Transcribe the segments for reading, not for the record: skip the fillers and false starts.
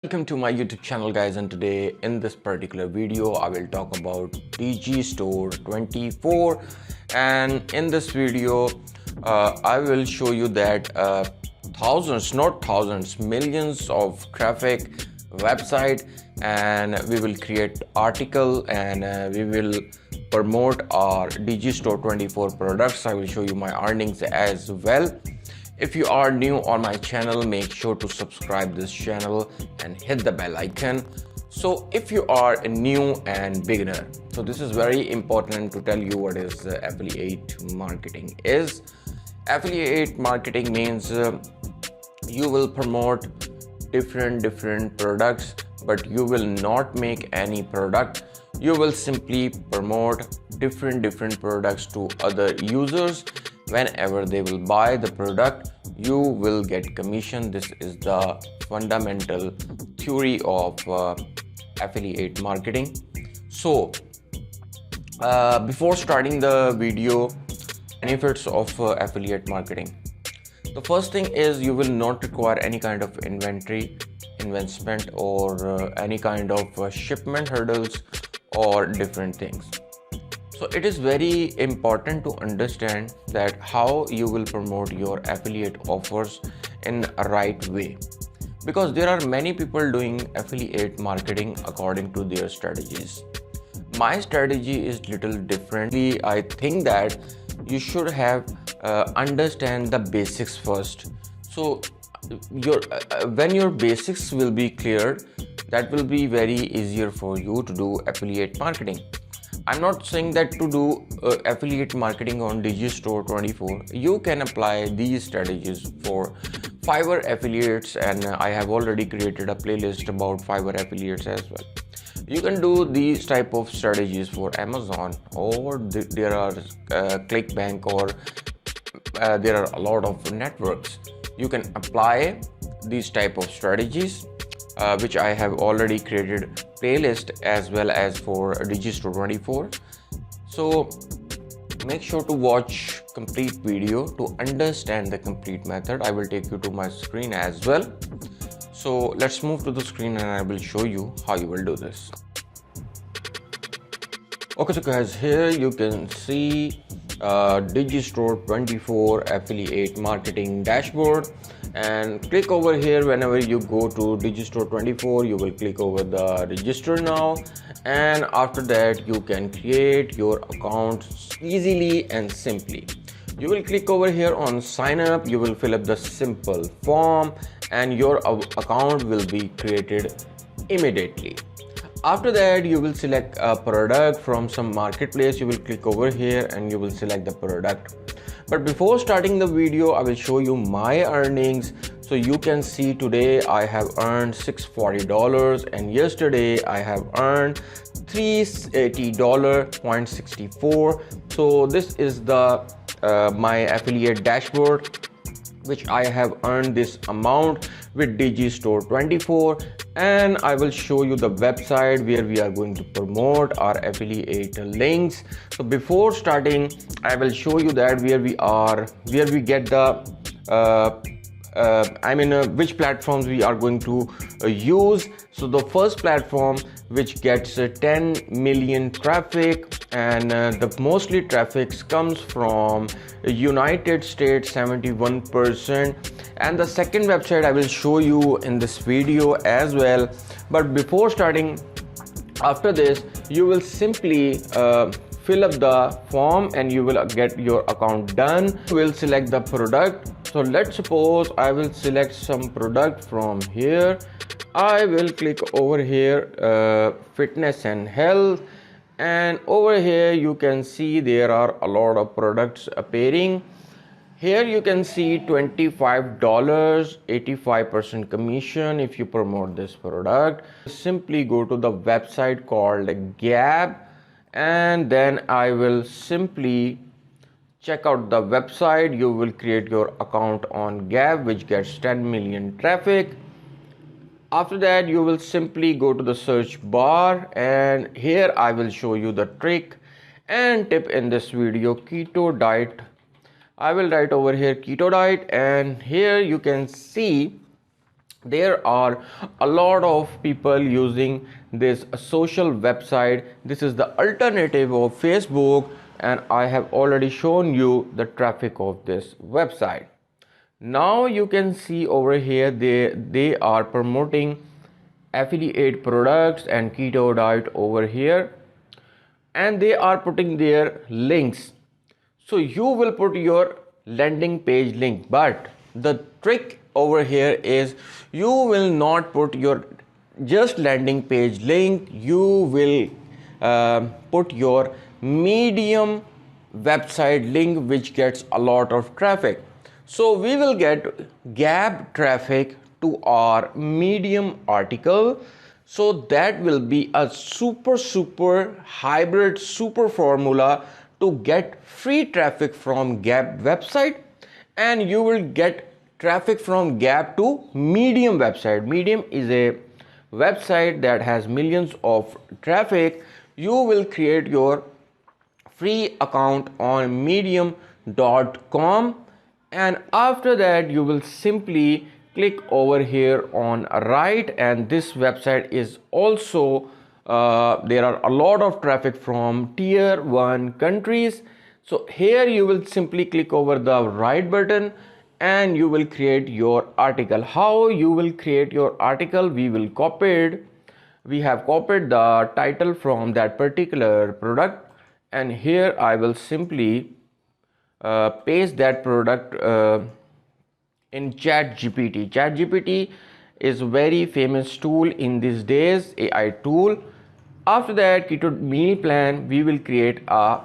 Welcome to my YouTube channel guys, and today in this particular video I will talk about Digistore24. And in this video I will show you that millions of traffic website, and we will create article and we will promote our Digistore24 products. I will show you my earnings as well. If you are new on my channel, make sure to subscribe this channel and hit the bell icon. So if you are a new and beginner, so this is very important to tell you what is affiliate marketing is. Affiliate marketing means you will promote different products, but you will not make any product. You will simply promote different products to other users. Whenever they will buy the product, you will get commission. This is the fundamental theory of affiliate marketing. So before starting the video, benefits of affiliate marketing. The first thing is you will not require any kind of inventory investment or any kind of shipment hurdles or different things. So it is very important to understand that how you will promote your affiliate offers in a right way, because there are many people doing affiliate marketing according to their strategies. My strategy is little differently. I think that you should have understand the basics first. So when your basics will be cleared, that will be very easier for you to do affiliate marketing. I'm not saying that to do affiliate marketing on Digistore24. You can apply these strategies for Fiverr affiliates, and I have already created a playlist about Fiverr affiliates as well. You can do these type of strategies for Amazon, or there are ClickBank, or there are a lot of networks. You can apply these type of strategies, which I have already created playlist as well as for Digistore24. So make sure to watch complete video to understand the complete method. I will take you to my screen as well. So let's move to the screen and I will show you how you will do this. Okay, so guys, here you can see Digistore24 affiliate marketing dashboard, and click over here. Whenever you go to Digistore24, you will click over the register now, and after that you can create your account easily and simply. You will click over here on sign up. You will fill up the simple form and your account will be created immediately. After that, you will select a product from some marketplace. You will click over here and you will select the product. But before starting the video, I will show you my earnings. So you can see today I have earned $640, and yesterday I have earned $380.64. So this is the my affiliate dashboard, which I have earned this amount with Digistore24, and I will show you the website where we are going to promote our affiliate links. So before starting, I will show you that where we get the which platforms we are going to use. So the first platform which gets 10 million traffic, and the mostly traffic comes from United States, 71%. And the second website I will show you in this video as well. But before starting, after this you will simply fill up the form and you will get your account done. We'll select the product. So let's suppose I will select some product from here. I will click over here fitness and health, and over here you can see there are a lot of products appearing. Here you can see $25, 85% commission if you promote this product. Simply go to the website called Gab, and then I will simply check out the website. You will create your account on Gab, which gets 10 million traffic. After that, you will simply go to the search bar, and here I will show you the trick and tip in this video: keto diet. I will write over here keto diet, and here you can see There are a lot of people using this social website. This is the alternative of Facebook, and I have already shown you the traffic of this website. Now you can see over here they are promoting affiliate products and keto diet over here, and they are putting their links. So you will put your landing page link, but the trick over here is you will not put your just landing page link. You will put your medium website link, which gets a lot of traffic. So we will get gap traffic to our medium article. So that will be a super hybrid super formula to get free traffic from Gap website, and you will get traffic from Gap to Medium website. Medium is a website that has millions of traffic. You will create your free account on medium.com, and after that you will simply click over here on right, and this website is also there are a lot of traffic from tier 1 countries. So here you will simply click over the right button and you will create your article. How you will create your article? We have copied the title from that particular product, and here I will simply paste that product in ChatGPT. ChatGPT is a very famous tool in these days, AI tool. After that, keto meal plan, we will create a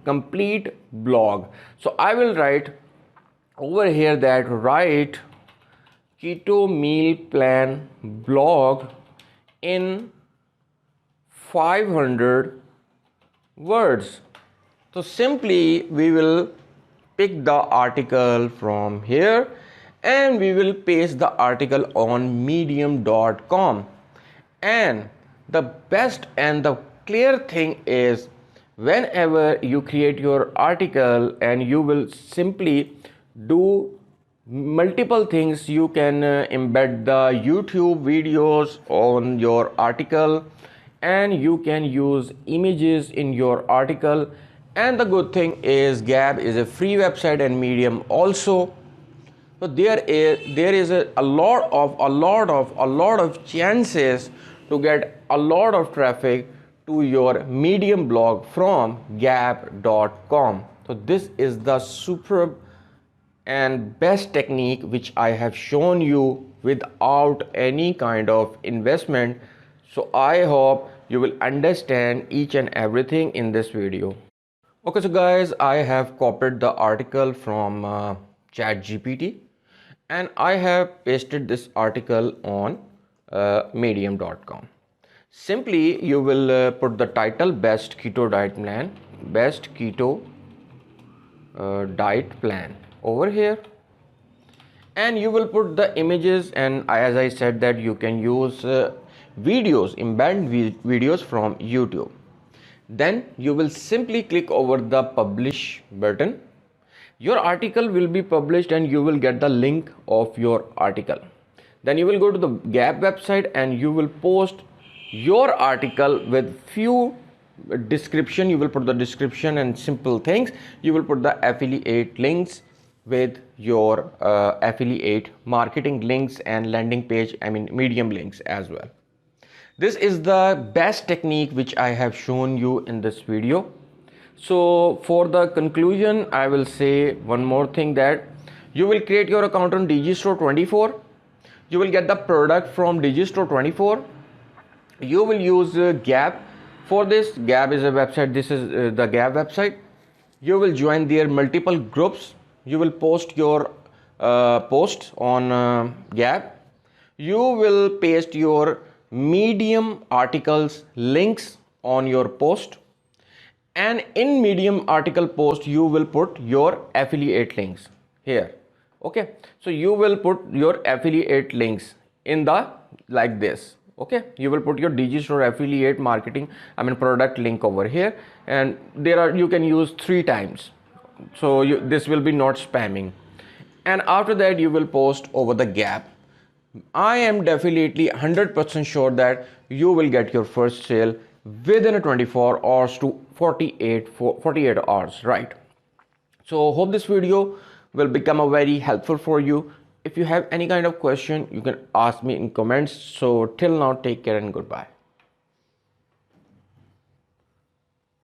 complete blog. So I will write over here that write keto meal plan blog in 500 words. So simply we will pick the article from here and we will paste the article on medium.com. And the best and the clear thing is, whenever you create your article and you will simply do multiple things, you can embed the YouTube videos on your article, and you can use images in your article. And the good thing is Gab is a free website and Medium also. So there is a lot of chances to get a lot of traffic to your Medium blog from gap.com. So this is the superb and best technique which I have shown you without any kind of investment. So I hope you will understand each and everything in this video. Okay, so guys, I have copied the article from ChatGPT and I have pasted this article on medium.com. Simply you will put the title best keto diet plan, best keto diet plan over here, and you will put the images, and as I said that you can use videos, embed videos from YouTube. Then you will simply click over the publish button. Your article will be published and you will get the link of your article. Then you will go to the Gap website and you will post your article with few description. You will put the description and simple things. You will put the affiliate links with your affiliate marketing links and landing page, Medium links as well. This is the best technique which I have shown you in this video. So for the conclusion, I will say one more thing, that you will create your account on Digistore24. You will get the product from Digistore24. You will use Gap for this. Gap is a website. This is the Gap website. You will join their multiple groups. You will post your posts on Gap. You will paste your Medium articles links on your post, and in Medium article post you will put your affiliate links here. Okay, so you will put your affiliate links in the like this. Okay, you will put your Digistore affiliate marketing product link over here, and you can use 3 times, so this will be not spamming. And after that you will post over the Gap. I am definitely 100% sure that you will get your first sale within a 24 hours to 48 hours, right? So hope this video will become a very helpful for you. If you have any kind of question, you can ask me in comments. So till now, take care and goodbye.